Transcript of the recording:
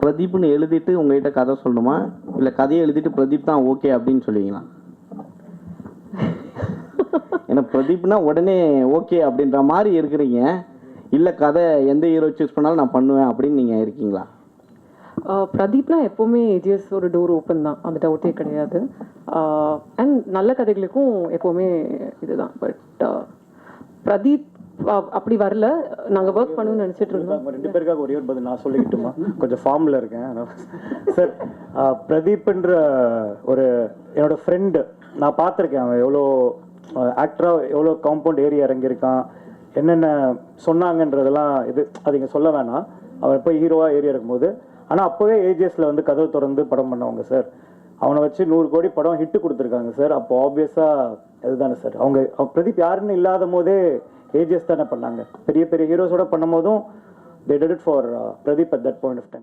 பிரதீப்னு எழுதிட்டு உங்ககிட்ட கதை சொல்லணுமா, இல்லை கதையை எழுதிட்டு பிரதீப் தான் ஓகே அப்படின்னு சொல்லுவீங்களா? ஏன்னா பிரதீப்னா உடனே ஓகே அப்படின்ற மாதிரி இருக்கிறீங்க, இல்லை கதை எந்த ஹீரோ சூஸ் பண்ணாலும் நான் பண்ணுவேன் அப்படின்னு நீங்கள் இருக்கீங்களா? பிரதீப்லாம் எப்போவுமே ஏஜிஎஸோட டோர் ஓப்பன் தான், அந்த டவுட்டே கிடையாது. அண்ட் நல்ல கதைகளுக்கும் எப்போவுமே இதுதான். பட் பிரதீப் அப்படி வரல, நாங்கள் ஒர்க் பண்ணணும்னு நினச்சிட்டு இருந்தோம். 2 பேருக்காக ஒரே ஒரு பதில் நான் சொல்லிக்கிட்டுமா? கொஞ்சம் ஃபார்மில் இருக்கேன் சார். பிரதீப்ன்ற ஒரு என்னோட ஃப்ரெண்டு, நான் பார்த்துருக்கேன். அவன் எவ்வளோ ஆக்டராக எவ்வளோ காம்பவுண்ட் ஏரியா இறங்கியிருக்கான், என்னென்ன சொன்னாங்கன்றதெல்லாம் அது இங்கே சொல்ல வேணாம். அவன் போய் ஹீரோவாக ஏரியா இருக்கும்போது, ஆனால் அப்போவே ஏஜிஎஸில் வந்து கதவு திறந்து படம் பண்ணவங்க சார். அவனை வச்சு 100 கோடி படம் ஹிட்டு கொடுத்துருக்காங்க சார். அப்போ ஆப்வியஸாக அதுதானே சார். அவங்க பிரதீப் யாருன்னு இல்லாத போதே ஏஜிஎஸ் தானே பண்ணாங்க. பெரிய பெரிய ஹீரோஸோட பண்ணும் போதும் they did it for Pradeep at that point of time.